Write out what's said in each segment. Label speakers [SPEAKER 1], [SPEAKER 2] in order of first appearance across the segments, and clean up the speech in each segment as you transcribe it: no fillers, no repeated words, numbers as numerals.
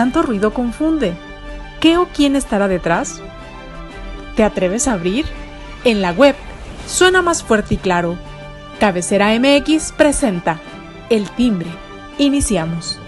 [SPEAKER 1] tanto ruido confunde. ¿Qué o quién estará detrás? ¿Te atreves a abrir? En la web suena más fuerte y claro. Cabecera MX presenta El Timbre. Iniciamos.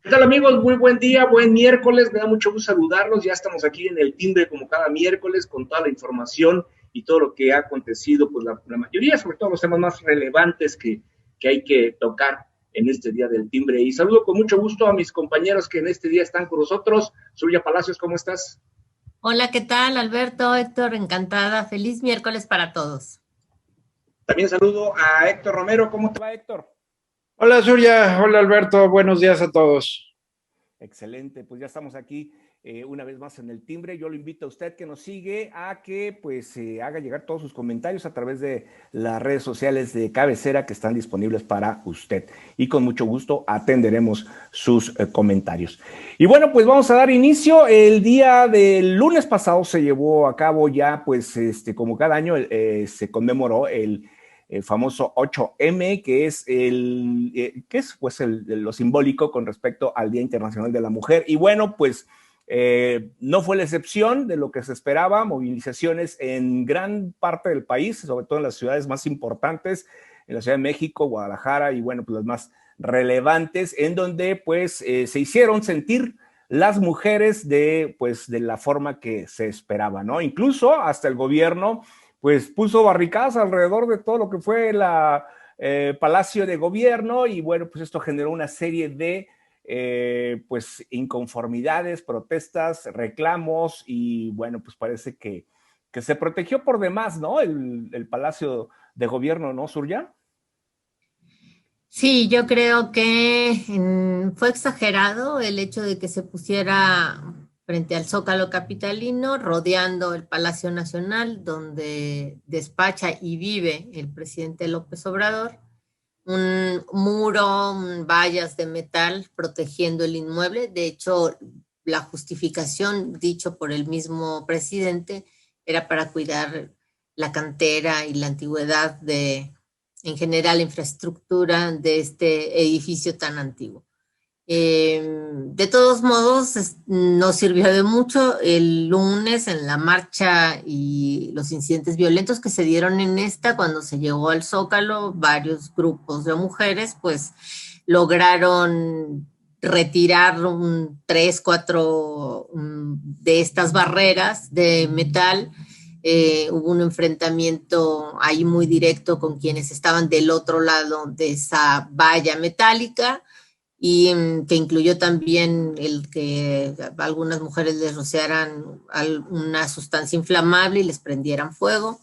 [SPEAKER 2] ¿Qué tal, amigos? Muy buen día, buen miércoles, me da mucho gusto saludarlos. Ya estamos aquí en El Timbre como cada miércoles con toda la información y todo lo que ha acontecido, pues la mayoría, sobre todo los temas más relevantes que hay que tocar en este día del Timbre. Y saludo con mucho gusto a mis compañeros que en este día están con nosotros. Zulia Palacios, ¿cómo estás?
[SPEAKER 3] Hola, ¿qué tal? Alberto, Héctor, encantada. Feliz miércoles para todos.
[SPEAKER 2] También saludo a Héctor Romero. ¿Cómo te va, Héctor?
[SPEAKER 4] Hola, Zulia. Hola, Alberto. Buenos días a todos.
[SPEAKER 2] Excelente, pues ya estamos aquí una vez más en El Timbre. Yo lo invito a usted que nos sigue a que pues haga llegar todos sus comentarios a través de las redes sociales de cabecera que están disponibles para usted, y con mucho gusto atenderemos sus comentarios. Y bueno, pues vamos a dar inicio. El día del lunes pasado se llevó a cabo ya pues como cada año se conmemoró el famoso 8M, que es lo simbólico con respecto al Día Internacional de la Mujer. Y bueno, pues no fue la excepción de lo que se esperaba. Movilizaciones en gran parte del país, sobre todo en las ciudades más importantes, en la Ciudad de México, Guadalajara y bueno, pues las más relevantes, en donde pues se hicieron sentir las mujeres de la forma que se esperaba, ¿no? Incluso hasta el gobierno pues puso barricadas alrededor de todo lo que fue la Palacio de Gobierno, y bueno, pues esto generó una serie de pues inconformidades, protestas, reclamos, y bueno, pues parece que se protegió por demás, ¿no? El Palacio de Gobierno, ¿no, Surya?
[SPEAKER 3] Sí, yo creo que fue exagerado el hecho de que se pusiera frente al Zócalo capitalino, rodeando el Palacio Nacional, donde despacha y vive el presidente López Obrador, un muro, vallas de metal protegiendo el inmueble. De hecho, la justificación dicho por el mismo presidente era para cuidar la cantera y la antigüedad en general, infraestructura de este edificio tan antiguo. De todos modos, no sirvió de mucho el lunes en la marcha y los incidentes violentos que se dieron en esta. Cuando se llegó al Zócalo, varios grupos de mujeres pues lograron retirar 3, 4 de estas barreras de metal. Hubo un enfrentamiento ahí muy directo con quienes estaban del otro lado de esa valla metálica, y que incluyó también el que algunas mujeres les rociaran una sustancia inflamable y les prendieran fuego.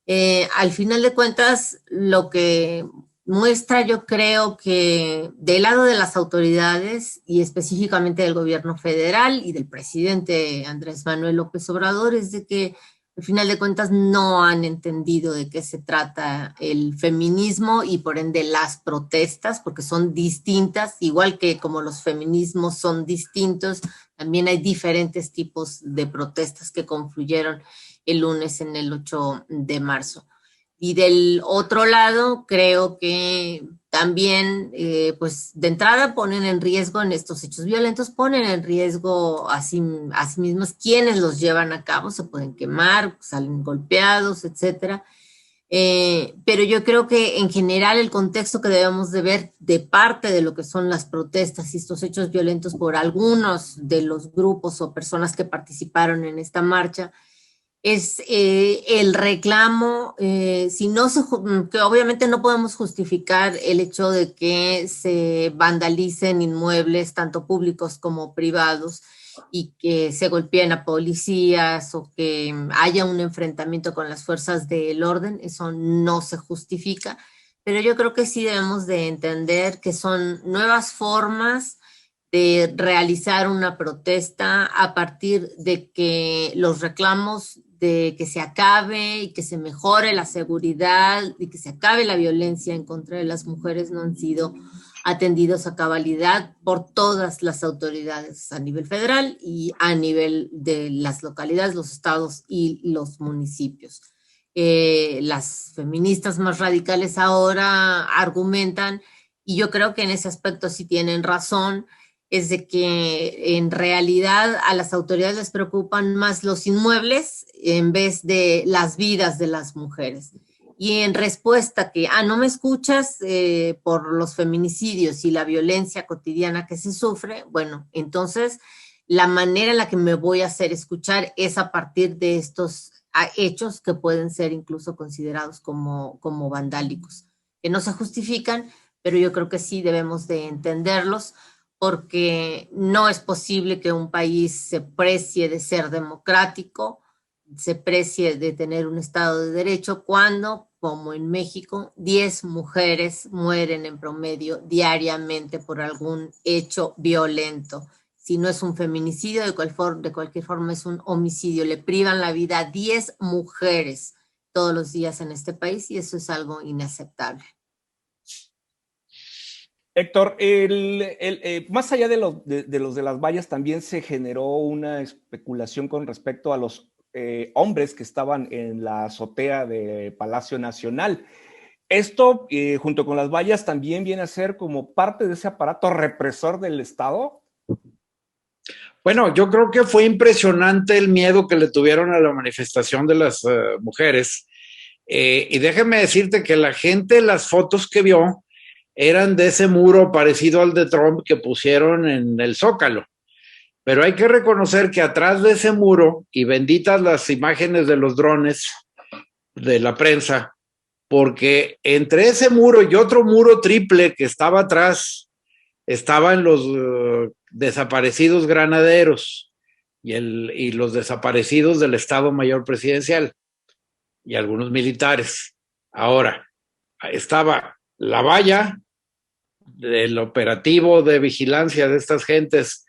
[SPEAKER 3] Al final de cuentas, lo que muestra, yo creo que del lado de las autoridades y específicamente del gobierno federal y del presidente Andrés Manuel López Obrador, es de que al final de cuentas no han entendido de qué se trata el feminismo y por ende las protestas, porque son distintas, igual que como los feminismos son distintos, también hay diferentes tipos de protestas que confluyeron el lunes en el 8 de marzo. Y del otro lado, creo que también, pues de entrada ponen en riesgo en estos hechos violentos, ponen en riesgo a sí mismos quienes los llevan a cabo, se pueden quemar, salen golpeados, etcétera. Pero yo creo que en general el contexto que debemos de ver de parte de lo que son las protestas y estos hechos violentos por algunos de los grupos o personas que participaron en esta marcha es el reclamo, si no que obviamente no podemos justificar el hecho de que se vandalicen inmuebles, tanto públicos como privados, y que se golpeen a policías o que haya un enfrentamiento con las fuerzas del orden. Eso no se justifica, pero yo creo que sí debemos de entender que son nuevas formas de realizar una protesta a partir de que los reclamos de que se acabe y que se mejore la seguridad y que se acabe la violencia en contra de las mujeres no han sido atendidos a cabalidad por todas las autoridades a nivel federal y a nivel de las localidades, los estados y los municipios. Las feministas más radicales ahora argumentan, y yo creo que en ese aspecto sí tienen razón, es de que en realidad a las autoridades les preocupan más los inmuebles en vez de las vidas de las mujeres. Y en respuesta que, no me escuchas por los feminicidios y la violencia cotidiana que se sufre, bueno, entonces la manera en la que me voy a hacer escuchar es a partir de estos hechos que pueden ser incluso considerados como vandálicos, que no se justifican, pero yo creo que sí debemos de entenderlos, porque no es posible que un país se precie de ser democrático, se precie de tener un Estado de Derecho, cuando, como en México, 10 mujeres mueren en promedio diariamente por algún hecho violento. Si no es un feminicidio, de cualquier forma es un homicidio. Le privan la vida a 10 mujeres todos los días en este país, y eso es algo inaceptable.
[SPEAKER 2] Héctor, más allá de los de las vallas, también se generó una especulación con respecto a los hombres que estaban en la azotea de Palacio Nacional. Esto, junto con las vallas, también viene a ser como parte de ese aparato represor del Estado.
[SPEAKER 4] Bueno, yo creo que fue impresionante el miedo que le tuvieron a la manifestación de las mujeres. Y déjame decirte que la gente, las fotos que vio, eran de ese muro parecido al de Trump que pusieron en el Zócalo. Pero hay que reconocer que atrás de ese muro, y benditas las imágenes de los drones de la prensa, porque entre ese muro y otro muro triple que estaba atrás, estaban los desaparecidos granaderos y los desaparecidos del Estado Mayor Presidencial y algunos militares. Ahora, estaba la valla del operativo de vigilancia de estas gentes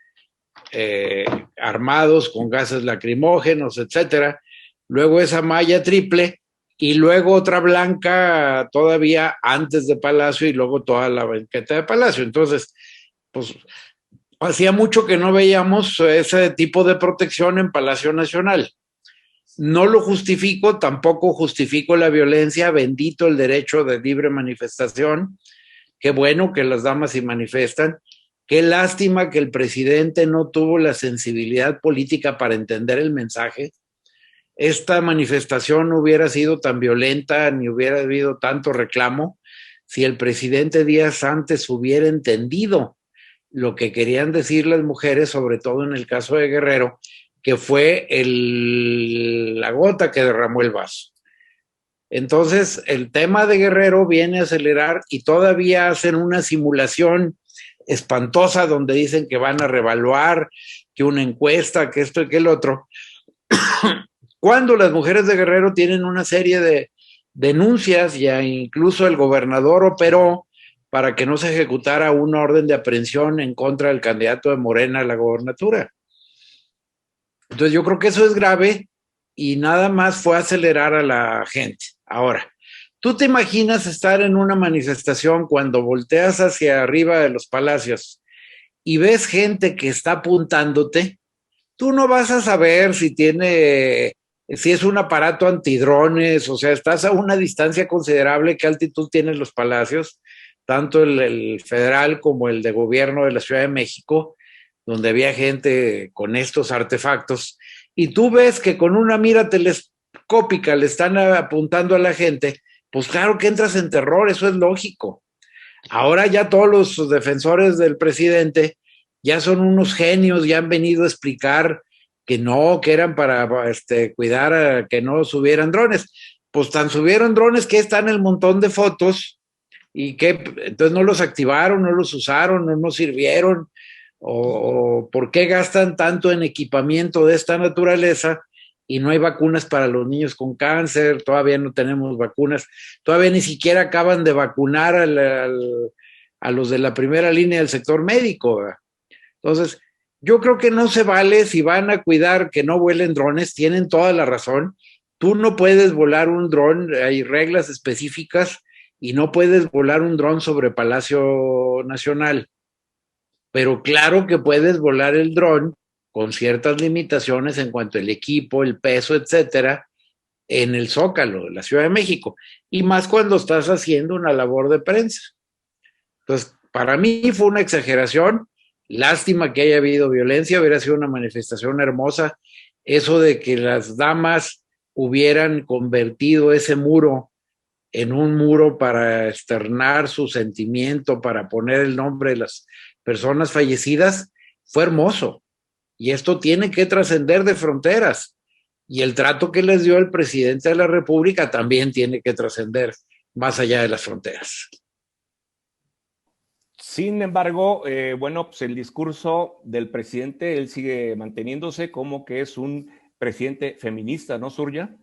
[SPEAKER 4] armados con gases lacrimógenos, etcétera. Luego esa malla triple y luego otra blanca todavía antes de Palacio y luego toda la banqueta de Palacio. Entonces, pues hacía mucho que no veíamos ese tipo de protección en Palacio Nacional. No lo justifico, tampoco justifico la violencia, bendito el derecho de libre manifestación. Qué bueno que las damas se manifiestan. Qué lástima que el presidente no tuvo la sensibilidad política para entender el mensaje. Esta manifestación no hubiera sido tan violenta ni hubiera habido tanto reclamo si el presidente días antes hubiera entendido lo que querían decir las mujeres, sobre todo en el caso de Guerrero, que fue la gota que derramó el vaso. Entonces, el tema de Guerrero viene a acelerar y todavía hacen una simulación espantosa donde dicen que van a revaluar, que una encuesta, que esto y que el otro, cuando las mujeres de Guerrero tienen una serie de denuncias, ya incluso el gobernador operó para que no se ejecutara una orden de aprehensión en contra del candidato de Morena a la gobernatura. Entonces yo creo que eso es grave y nada más fue acelerar a la gente. Ahora, ¿tú te imaginas estar en una manifestación cuando volteas hacia arriba de los palacios y ves gente que está apuntándote? Tú no vas a saber si es un aparato antidrones, o sea, estás a una distancia considerable. ¿Qué altitud tienen los palacios? Tanto el federal como el de gobierno de la Ciudad de México, donde había gente con estos artefactos, y tú ves que con una mira telescópica le están apuntando a la gente, pues claro que entras en terror, eso es lógico. Ahora ya todos los defensores del presidente ya son unos genios, ya han venido a explicar que no, que eran para cuidar a que no subieran drones. Pues tan subieron drones que están el montón de fotos y que entonces no los activaron, no los usaron, no nos sirvieron, o por qué gastan tanto en equipamiento de esta naturaleza y no hay vacunas para los niños con cáncer. Todavía no tenemos vacunas, todavía ni siquiera acaban de vacunar a los de la primera línea del sector médico, ¿verdad? Entonces, yo creo que no se vale. Si van a cuidar que no vuelen drones, tienen toda la razón. Tú no puedes volar un dron, hay reglas específicas, y no puedes volar un dron sobre Palacio Nacional. Pero claro que puedes volar el dron con ciertas limitaciones en cuanto al equipo, el peso, etcétera, en el Zócalo de la Ciudad de México, y más cuando estás haciendo una labor de prensa. Entonces, para mí fue una exageración. Lástima que haya habido violencia, hubiera sido una manifestación hermosa. Eso de que las damas hubieran convertido ese muro en un muro para externar su sentimiento, para poner el nombre de las personas fallecidas, fue hermoso. Y esto tiene que trascender de fronteras. Y el trato que les dio el presidente de la República también tiene que trascender más allá de las fronteras.
[SPEAKER 2] Sin embargo, bueno, pues el discurso del presidente, él sigue manteniéndose como que es un presidente feminista, ¿no, Surya?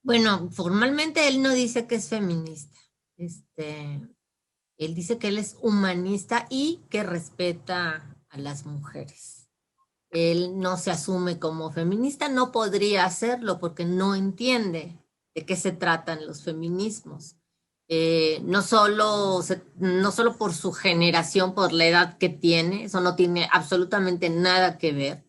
[SPEAKER 3] Bueno, formalmente él no dice que es feminista. Él dice que él es humanista y que respeta a las mujeres. Él no se asume como feminista, no podría hacerlo porque no entiende de qué se tratan los feminismos. No solo por su generación, por la edad que tiene, eso no tiene absolutamente nada que ver.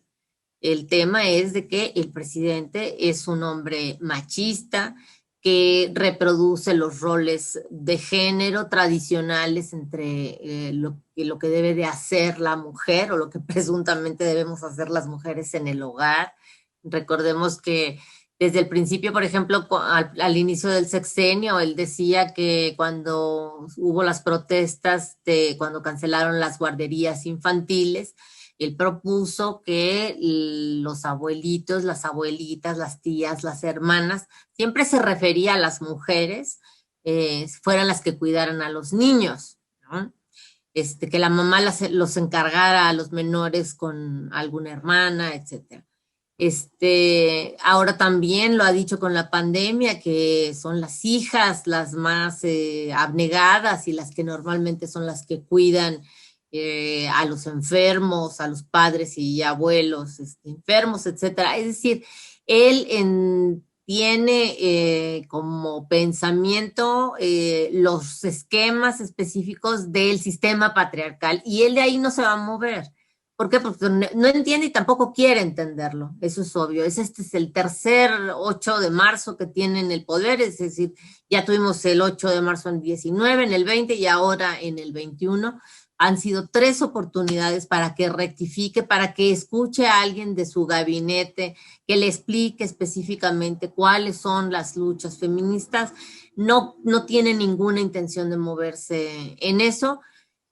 [SPEAKER 3] El tema es de que el presidente es un hombre machista que reproduce los roles de género tradicionales entre lo que debe de hacer la mujer o lo que presuntamente debemos hacer las mujeres en el hogar. Recordemos que desde el principio, por ejemplo, al inicio del sexenio, él decía que cuando hubo las protestas, cuando cancelaron las guarderías infantiles, él propuso que los abuelitos, las abuelitas, las tías, las hermanas, siempre se refería a las mujeres, fueran las que cuidaran a los niños, ¿no? Que la mamá los encargara a los menores con alguna hermana, etcétera. Ahora también lo ha dicho con la pandemia, que son las hijas las más abnegadas y las que normalmente son las que cuidan a los enfermos, a los padres y abuelos enfermos, etcétera. Es decir, él tiene como pensamiento los esquemas específicos del sistema patriarcal y él de ahí no se va a mover. ¿Por qué? Porque no entiende y tampoco quiere entenderlo, eso es obvio. Este es el tercer 8 de marzo que tiene en el poder, es decir, ya tuvimos el 8 de marzo en el 19, en el 20 y ahora en el 21. Han sido 3 oportunidades para que rectifique, para que escuche a alguien de su gabinete, que le explique específicamente cuáles son las luchas feministas. No tiene ninguna intención de moverse en eso.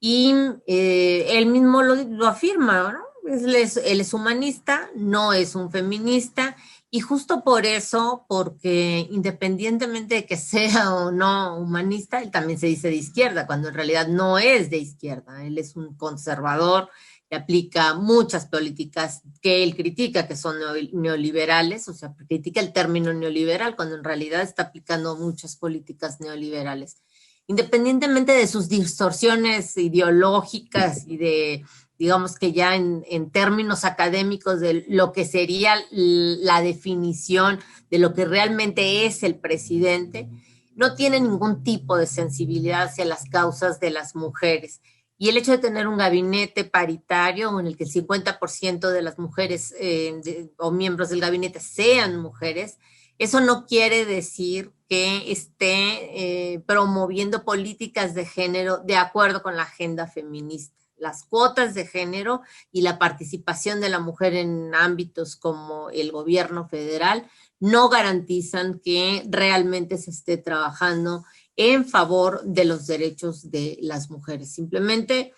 [SPEAKER 3] Y él mismo lo afirma, ¿no? Él es humanista, no es un feminista, y justo por eso, porque independientemente de que sea o no humanista, él también se dice de izquierda, cuando en realidad no es de izquierda. Él es un conservador que aplica muchas políticas que él critica, que son neoliberales, o sea, critica el término neoliberal, cuando en realidad está aplicando muchas políticas neoliberales. Independientemente de sus distorsiones ideológicas y de, digamos que ya en términos académicos de lo que sería la definición de lo que realmente es el presidente, no tiene ningún tipo de sensibilidad hacia las causas de las mujeres. Y el hecho de tener un gabinete paritario en el que el 50% de las mujeres o miembros del gabinete sean mujeres, eso no quiere decir que esté promoviendo políticas de género de acuerdo con la agenda feminista. Las cuotas de género y la participación de la mujer en ámbitos como el gobierno federal no garantizan que realmente se esté trabajando en favor de los derechos de las mujeres. Simplemente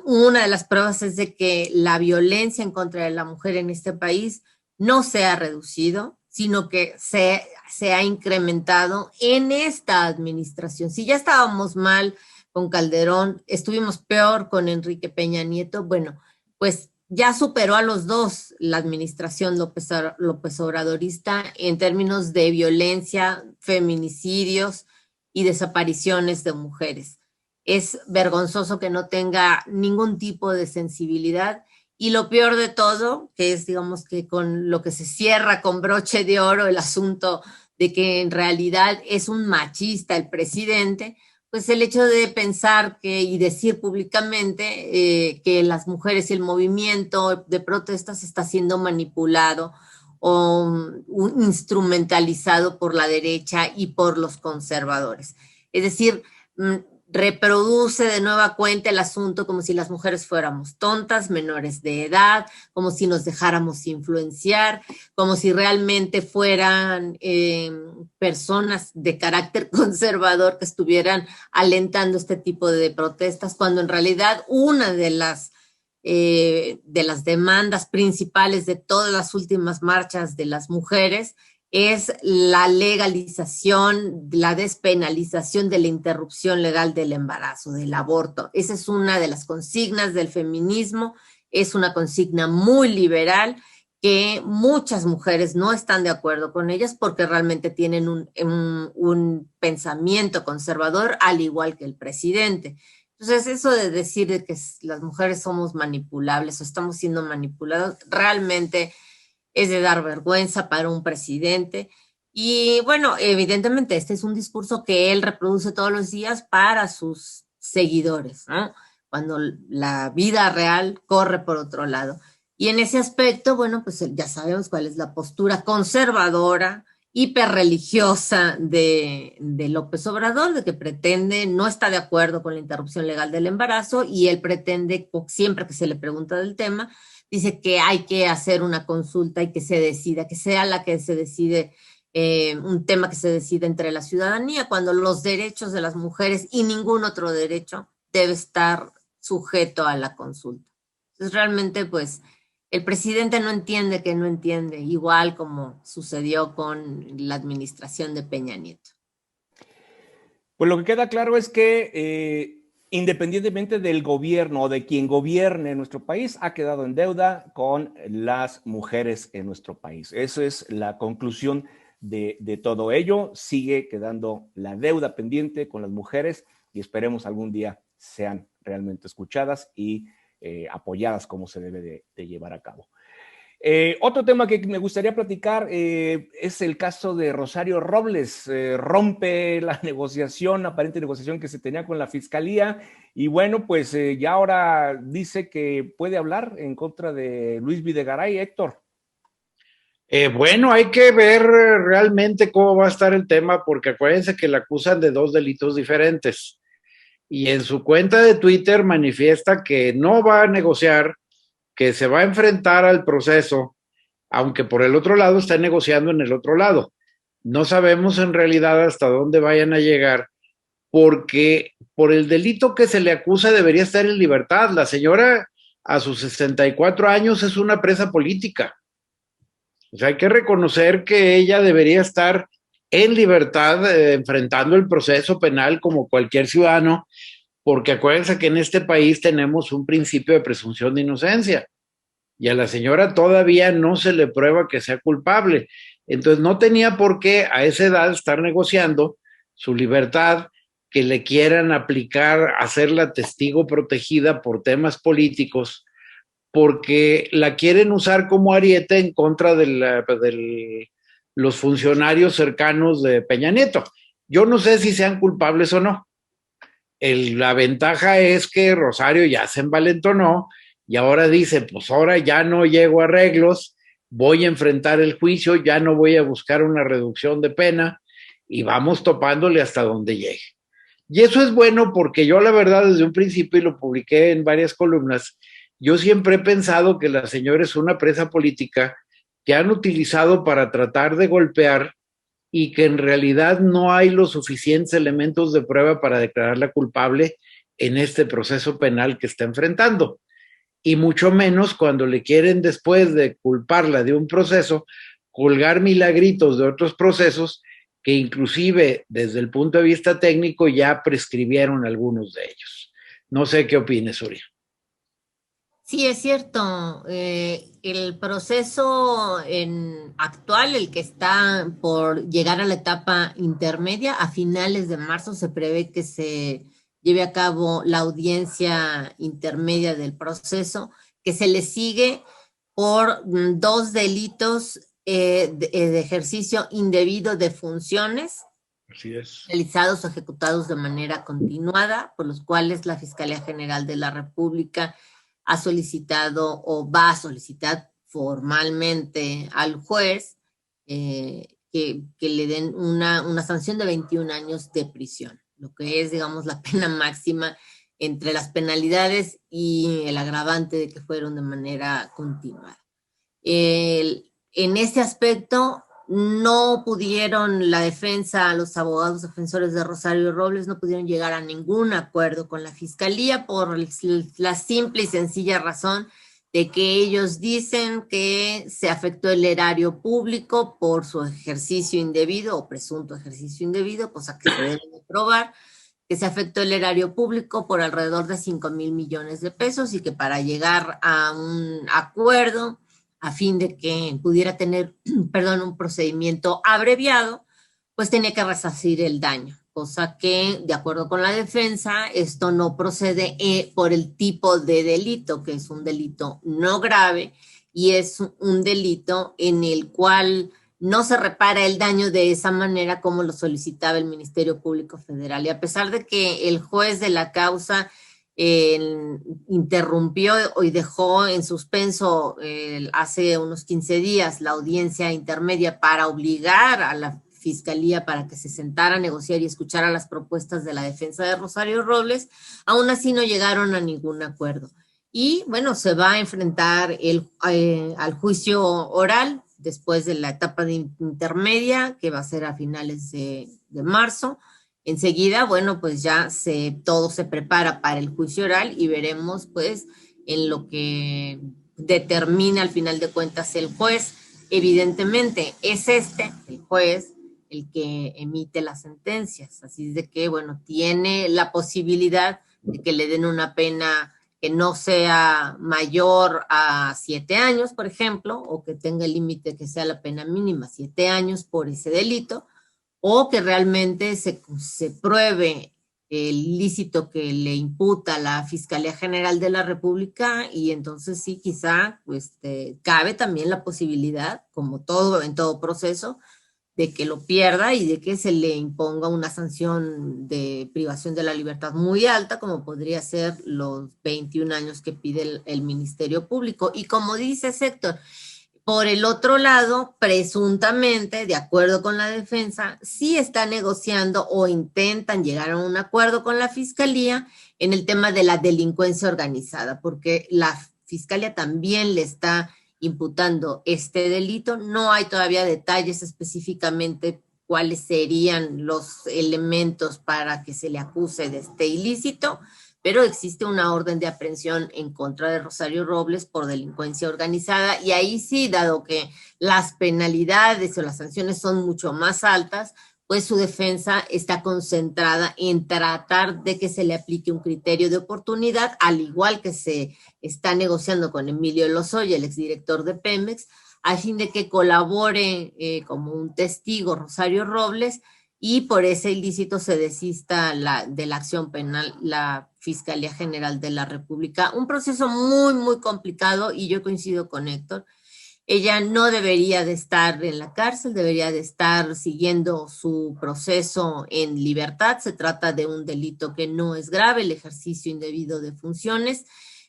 [SPEAKER 3] una de las pruebas es de que la violencia en contra de la mujer en este país no se ha reducido, sino que se ha incrementado en esta administración. Si ya estábamos mal con Calderón, estuvimos peor con Enrique Peña Nieto, bueno, pues ya superó a los dos la administración López Obradorista en términos de violencia, feminicidios y desapariciones de mujeres. Es vergonzoso que no tenga ningún tipo de sensibilidad. Y lo peor de todo, que es, digamos, que con lo que se cierra con broche de oro el asunto de que en realidad es un machista el presidente, pues el hecho de pensar y decir públicamente que las mujeres y el movimiento de protestas está siendo manipulado instrumentalizado por la derecha y por los conservadores. Es decir, reproduce de nueva cuenta el asunto como si las mujeres fuéramos tontas, menores de edad, como si nos dejáramos influenciar, como si realmente fueran personas de carácter conservador que estuvieran alentando este tipo de protestas, cuando en realidad una de las demandas principales de todas las últimas marchas de las mujeres es la legalización, la despenalización de la interrupción legal del embarazo, del aborto. Esa es una de las consignas del feminismo, es una consigna muy liberal que muchas mujeres no están de acuerdo con ellas porque realmente tienen un pensamiento conservador, al igual que el presidente. Entonces, eso de decir que las mujeres somos manipulables o estamos siendo manipulados, realmente es de dar vergüenza para un presidente. Y bueno, evidentemente este es un discurso que él reproduce todos los días para sus seguidores, ¿no? Cuando la vida real corre por otro lado. Y en ese aspecto, bueno, pues ya sabemos cuál es la postura conservadora, hiperreligiosa de López Obrador, de que pretende, no está de acuerdo con la interrupción legal del embarazo y él pretende, siempre que se le pregunta del tema, dice que hay que hacer una consulta y que se decida, que sea la que se decide, un tema que se decide entre la ciudadanía, cuando los derechos de las mujeres y ningún otro derecho debe estar sujeto a la consulta. Entonces realmente pues el presidente no entiende que no entiende, igual como sucedió con la administración de Peña Nieto.
[SPEAKER 2] Pues lo que queda claro es que independientemente del gobierno o de quien gobierne nuestro país, ha quedado en deuda con las mujeres en nuestro país. Esa es la conclusión de todo ello. Sigue quedando la deuda pendiente con las mujeres y esperemos algún día sean realmente escuchadas y apoyadas como se debe de llevar a cabo. Otro tema que me gustaría platicar es el caso de Rosario Robles. Rompe la negociación, aparente negociación que se tenía con la fiscalía y bueno, pues ya ahora dice que puede hablar en contra de Luis Videgaray. Héctor.
[SPEAKER 4] Bueno, hay que ver realmente cómo va a estar el tema porque acuérdense que la acusan de 2 delitos diferentes y en su cuenta de Twitter manifiesta que no va a negociar, que se va a enfrentar al proceso, aunque por el otro lado está negociando en el otro lado. No sabemos en realidad hasta dónde vayan a llegar, porque por el delito que se le acusa debería estar en libertad. La señora a sus 64 años es una presa política. O sea, hay que reconocer que ella debería estar en libertad enfrentando el proceso penal como cualquier ciudadano, porque acuérdense que en este país tenemos un principio de presunción de inocencia y a la señora todavía no se le prueba que sea culpable. Entonces no tenía por qué a esa edad estar negociando su libertad, que le quieran aplicar, hacerla testigo protegida por temas políticos, porque la quieren usar como ariete en contra de los funcionarios cercanos de Peña Nieto. Yo no sé si sean culpables o no. La ventaja es que Rosario ya se envalentonó y ahora dice, pues ahora ya no llego a arreglos, voy a enfrentar el juicio, ya no voy a buscar una reducción de pena y vamos topándole hasta donde llegue. Y eso es bueno porque yo la verdad desde un principio, y lo publiqué en varias columnas, yo siempre he pensado que la señora es una presa política que han utilizado para tratar de golpear y que en realidad no hay los suficientes elementos de prueba para declararla culpable en este proceso penal que está enfrentando. Y mucho menos cuando le quieren, después de culparla de un proceso, colgar milagritos de otros procesos que inclusive desde el punto de vista técnico ya prescribieron algunos de ellos. No sé qué opines, Uri.
[SPEAKER 3] Sí, es cierto. El proceso actual, el que está por llegar a la etapa intermedia, a finales de marzo se prevé que se lleve a cabo la audiencia intermedia del proceso, que se le sigue por 2 delitos de ejercicio indebido de funciones.
[SPEAKER 4] Así es.
[SPEAKER 3] Realizados o ejecutados de manera continuada, por los cuales la Fiscalía General de la República ha solicitado o va a solicitar formalmente al juez que le den una sanción de 21 años de prisión, lo que es, digamos, la pena máxima entre las penalidades y el agravante de que fueron de manera continuada. En este aspecto, no pudieron la defensa, los abogados defensores de Rosario Robles no pudieron llegar a ningún acuerdo con la fiscalía por la simple y sencilla razón de que ellos dicen que se afectó el erario público por su ejercicio indebido o presunto ejercicio indebido, cosa que se debe de probar, que se afectó el erario público por alrededor de 5,000 millones de pesos y que para llegar a un acuerdo a fin de que pudiera tener, un procedimiento abreviado, pues tenía que resarcir el daño, cosa que, de acuerdo con la defensa, esto no procede por el tipo de delito, que es un delito no grave y es un delito en el cual no se repara el daño de esa manera como lo solicitaba el Ministerio Público Federal. Y a pesar de que el juez de la causa interrumpió y dejó en suspenso hace unos 15 días la audiencia intermedia para obligar a la Fiscalía para que se sentara a negociar y escuchara las propuestas de la defensa de Rosario Robles, aún así no llegaron a ningún acuerdo. Y bueno, se va a enfrentar al juicio oral después de la etapa de intermedia, que va a ser a finales de marzo. Enseguida, bueno, pues ya todo se prepara para el juicio oral y veremos pues en lo que determina al final de cuentas el juez. Evidentemente es el juez, el que emite las sentencias. Así es de que, bueno, tiene la posibilidad de que le den una pena que no sea mayor a 7 años, por ejemplo, o que tenga el límite que sea la pena mínima, 7 años por ese delito, o que realmente se pruebe el ilícito que le imputa la Fiscalía General de la República y entonces sí, quizá pues, cabe también la posibilidad, como todo en todo proceso, de que lo pierda y de que se le imponga una sanción de privación de la libertad muy alta, como podría ser los 21 años que pide el Ministerio Público. Y como dice Héctor, por el otro lado, presuntamente, de acuerdo con la defensa, sí está negociando o intentan llegar a un acuerdo con la Fiscalía en el tema de la delincuencia organizada, porque la Fiscalía también le está imputando este delito. No hay todavía detalles específicamente cuáles serían los elementos para que se le acuse de este ilícito, pero existe una orden de aprehensión en contra de Rosario Robles por delincuencia organizada y ahí sí, dado que las penalidades o las sanciones son mucho más altas, pues su defensa está concentrada en tratar de que se le aplique un criterio de oportunidad, al igual que se está negociando con Emilio Lozoya, el exdirector de Pemex, a fin de que colabore como un testigo Rosario Robles y por ese ilícito se desista de la acción penal la Fiscalía General de la República. Un proceso muy, muy complicado y yo coincido con Héctor. Ella no debería de estar en la cárcel, debería de estar siguiendo su proceso en libertad. Se trata de un delito que no es grave, el ejercicio indebido de funciones,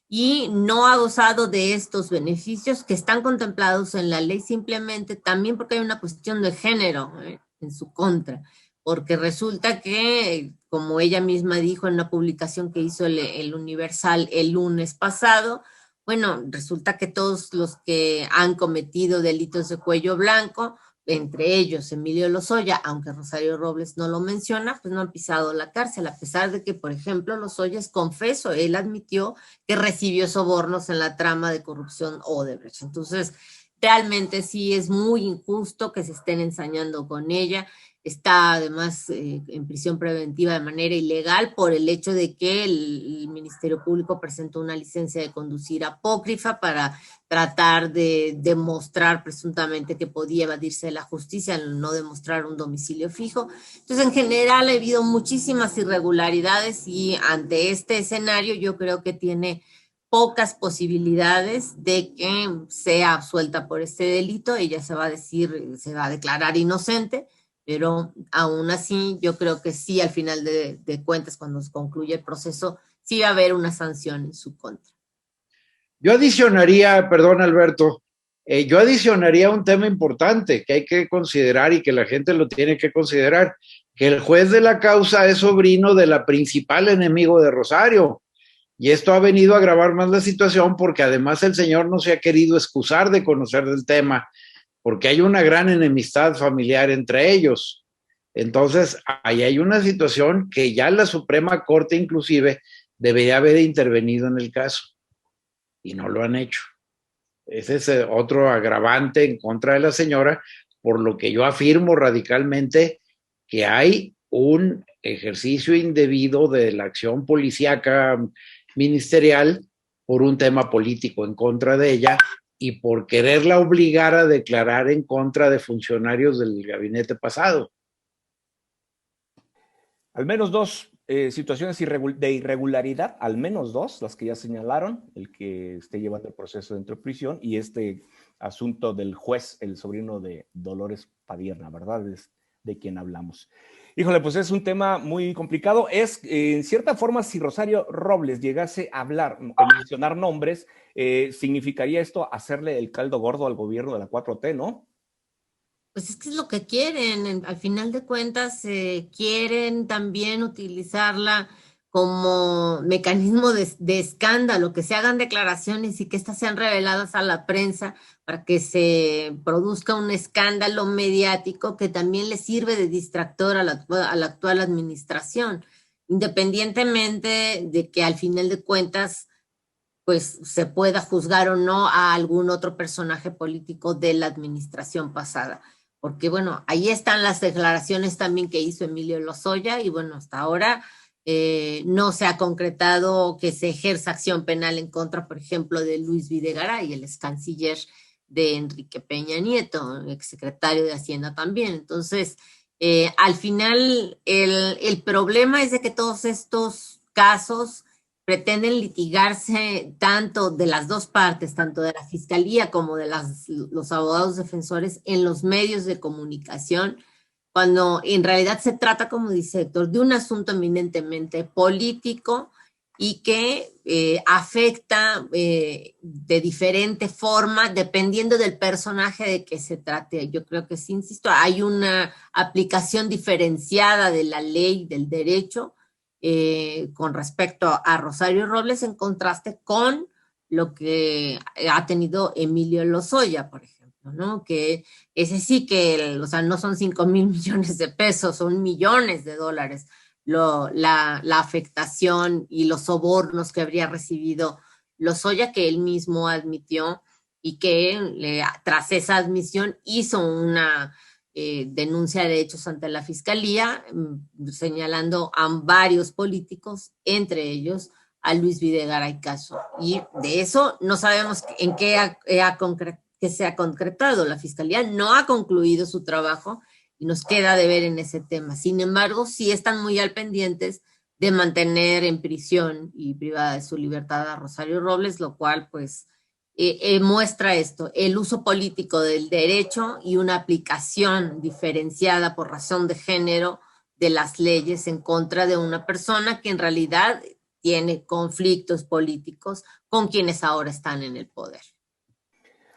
[SPEAKER 3] y no ha gozado de estos beneficios que están contemplados en la ley, simplemente también porque hay una cuestión de género en su contra, porque resulta que, como ella misma dijo en una publicación que hizo el Universal el lunes pasado, bueno, resulta que todos los que han cometido delitos de cuello blanco, entre ellos Emilio Lozoya, aunque Rosario Robles no lo menciona, pues no han pisado la cárcel, a pesar de que, por ejemplo, Lozoya es confeso, él admitió que recibió sobornos en la trama de corrupción Odebrecht. Entonces, realmente sí es muy injusto que se estén ensañando con ella. Está además en prisión preventiva de manera ilegal por el hecho de que el Ministerio Público presentó una licencia de conducir apócrifa para tratar de demostrar presuntamente que podía evadirse de la justicia al no demostrar un domicilio fijo. Entonces, en general ha habido muchísimas irregularidades y ante este escenario yo creo que tiene pocas posibilidades de que sea absuelta por este delito. Ella se va a declarar inocente, pero aún así yo creo que sí, al final de cuentas, cuando se concluye el proceso, sí va a haber una sanción en su contra.
[SPEAKER 4] Yo adicionaría, perdón Alberto, Yo adicionaría un tema importante que hay que considerar y que la gente lo tiene que considerar, que el juez de la causa es sobrino de la principal enemigo de Rosario. Y esto ha venido a agravar más la situación porque además el señor no se ha querido excusar de conocer del tema, porque hay una gran enemistad familiar entre ellos. Entonces, ahí hay una situación que ya la Suprema Corte inclusive debería haber intervenido en el caso y no lo han hecho. Ese es otro agravante en contra de la señora, por lo que yo afirmo radicalmente que hay un ejercicio indebido de la acción policíaca ministerial por un tema político en contra de ella y por quererla obligar a declarar en contra de funcionarios del gabinete pasado.
[SPEAKER 2] Al menos dos situaciones de irregularidad, al menos dos, las que ya señalaron, el que esté llevando el proceso dentro de prisión y este asunto del juez, el sobrino de Dolores Padierna, ¿verdad? Es de quien hablamos. Híjole, pues es un tema muy complicado. Es, en cierta forma, si Rosario Robles llegase a hablar o mencionar nombres, significaría esto hacerle el caldo gordo al gobierno de la 4T, ¿no?
[SPEAKER 3] Pues es que es lo que quieren, al final de cuentas quieren también utilizarla como mecanismo de escándalo, que se hagan declaraciones y que éstas sean reveladas a la prensa para que se produzca un escándalo mediático que también le sirve de distractor a la actual administración, independientemente de que al final de cuentas pues se pueda juzgar o no a algún otro personaje político de la administración pasada. Porque bueno, ahí están las declaraciones también que hizo Emilio Lozoya y bueno, hasta ahora no se ha concretado que se ejerza acción penal en contra, por ejemplo, de Luis Videgaray, el ex canciller de Enrique Peña Nieto, exsecretario de Hacienda también. Entonces, al final, el problema es de que todos estos casos pretenden litigarse tanto de las dos partes, tanto de la fiscalía como de los abogados defensores en los medios de comunicación, cuando en realidad se trata, como dice Héctor, de un asunto eminentemente político y que afecta de diferente forma dependiendo del personaje de que se trate. Yo creo que sí, insisto, hay una aplicación diferenciada de la ley, del derecho, con respecto a Rosario Robles en contraste con lo que ha tenido Emilio Lozoya, por ejemplo, ¿no? Que ese sí que, o sea, no son 5,000 millones de pesos, son millones de dólares la afectación y los sobornos que habría recibido Lozoya, que él mismo admitió y que tras esa admisión hizo una denuncia de hechos ante la fiscalía, señalando a varios políticos, entre ellos a Luis Videgaray Caso. Y de eso no sabemos en qué se ha concretado. La fiscalía no ha concluido su trabajo y nos queda de ver en ese tema. Sin embargo, sí están muy al pendientes de mantener en prisión y privada de su libertad a Rosario Robles, lo cual pues muestra esto, el uso político del derecho y una aplicación diferenciada por razón de género de las leyes en contra de una persona que en realidad tiene conflictos políticos con quienes ahora están en el poder.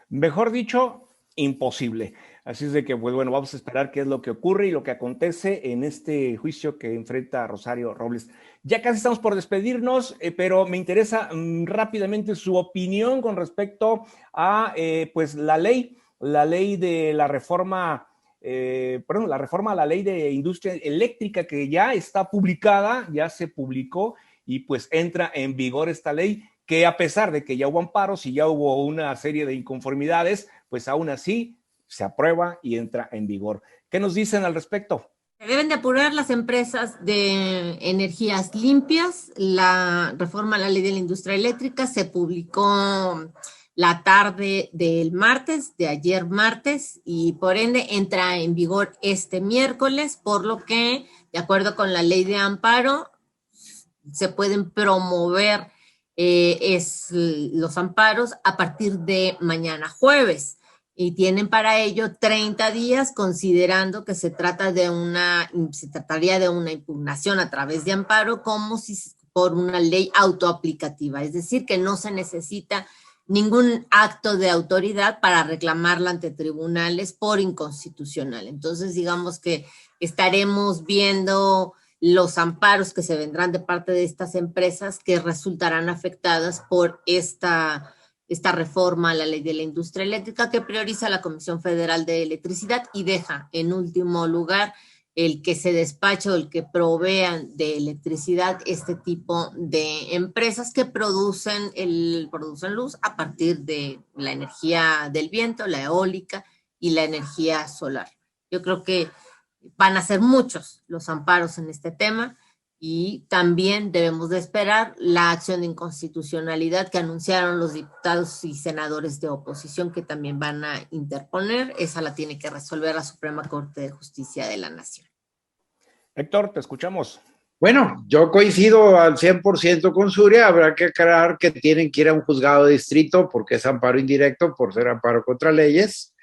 [SPEAKER 2] Mejor dicho, imposible. Así es de que, pues bueno, vamos a esperar qué es lo que ocurre y lo que acontece en este juicio que enfrenta Rosario Robles. Ya casi estamos por despedirnos, pero me interesa rápidamente su opinión con respecto a pues la ley de la reforma, la reforma a la ley de industria eléctrica que ya está publicada, ya se publicó y pues entra en vigor esta ley que a pesar de que ya hubo amparos y ya hubo una serie de inconformidades, pues aún así se aprueba y entra en vigor. ¿Qué nos dicen al respecto?
[SPEAKER 3] Se deben de apurar las empresas de energías limpias. La reforma a la ley de la industria eléctrica se publicó la tarde del martes, de ayer martes, y por ende entra en vigor este miércoles, por lo que, de acuerdo con la ley de amparo, se pueden promover los amparos a partir de mañana jueves. Y tienen para ello 30 días, considerando que se trataría de una impugnación a través de amparo como si por una ley autoaplicativa, es decir, que no se necesita ningún acto de autoridad para reclamarla ante tribunales por inconstitucional. Entonces, digamos que estaremos viendo los amparos que se vendrán de parte de estas empresas que resultarán afectadas por esta reforma a la ley de la industria eléctrica que prioriza la Comisión Federal de Electricidad y deja en último lugar el que se despache o el que provean de electricidad este tipo de empresas que producen luz a partir de la energía del viento, la eólica y la energía solar. Yo creo que van a ser muchos los amparos en este tema y también debemos de esperar la acción de inconstitucionalidad que anunciaron los diputados y senadores de oposición que también van a interponer. Esa la tiene que resolver la Suprema Corte de Justicia de la Nación.
[SPEAKER 2] Héctor, te escuchamos.
[SPEAKER 4] Bueno, yo coincido al 100% con Surya. Habrá que aclarar que tienen que ir a un juzgado de distrito porque es amparo indirecto, por ser amparo contra leyes.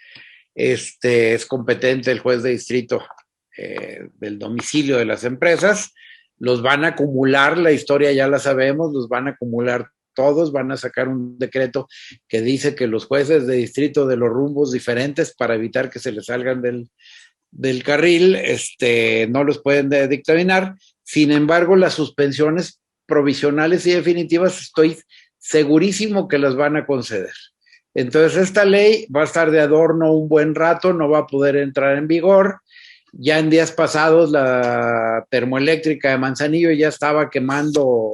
[SPEAKER 4] Es competente el juez de distrito del domicilio de las empresas. Los van a acumular, la historia ya la sabemos, los van a acumular todos, van a sacar un decreto que dice que los jueces de distrito de los rumbos diferentes para evitar que se les salgan del carril, no los pueden dictaminar. Sin embargo, las suspensiones provisionales y definitivas estoy segurísimo que las van a conceder. Entonces, esta ley va a estar de adorno un buen rato, no va a poder entrar en vigor. Ya en días pasados la termoeléctrica de Manzanillo ya estaba quemando,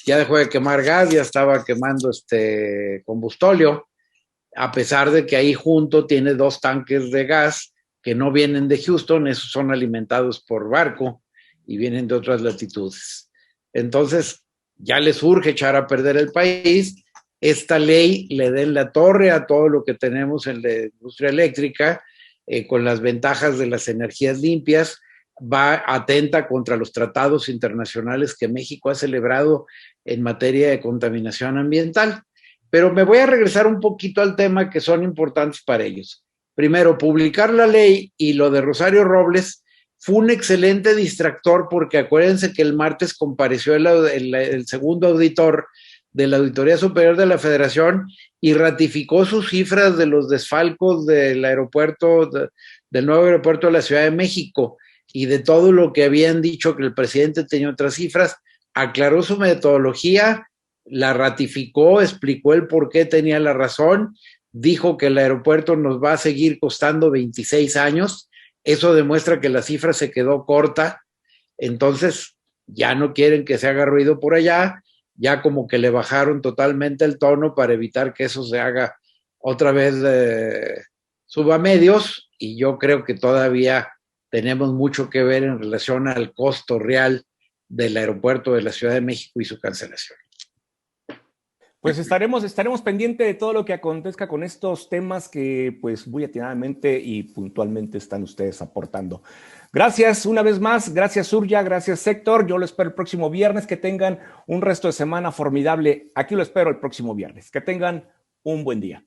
[SPEAKER 4] ya dejó de quemar gas, ya estaba quemando combustóleo, a pesar de que ahí junto tiene 2 tanques de gas que no vienen de Houston, esos son alimentados por barco y vienen de otras latitudes. Entonces, ya les urge echar a perder el país. Esta ley le dé la torre a todo lo que tenemos en la industria eléctrica, con las ventajas de las energías limpias, va atenta contra los tratados internacionales que México ha celebrado en materia de contaminación ambiental. Pero me voy a regresar un poquito al tema que son importantes para ellos. Primero, publicar la ley y lo de Rosario Robles fue un excelente distractor porque acuérdense que el martes compareció el segundo auditor de la Auditoría Superior de la Federación y ratificó sus cifras de los desfalcos del aeropuerto, del nuevo aeropuerto de la Ciudad de México y de todo lo que habían dicho que el presidente tenía otras cifras, aclaró su metodología, la ratificó, explicó el por qué tenía la razón, dijo que el aeropuerto nos va a seguir costando 26 años, eso demuestra que la cifra se quedó corta, entonces ya no quieren que se haga ruido por allá, ya como que le bajaron totalmente el tono para evitar que eso se haga otra vez suba medios, y yo creo que todavía tenemos mucho que ver en relación al costo real del aeropuerto de la Ciudad de México y su cancelación.
[SPEAKER 2] Pues estaremos pendientes de todo lo que acontezca con estos temas que pues muy atinadamente y puntualmente están ustedes aportando. Gracias una vez más, gracias Surya, gracias Héctor, yo lo espero el próximo viernes, que tengan un resto de semana formidable, aquí lo espero el próximo viernes, que tengan un buen día.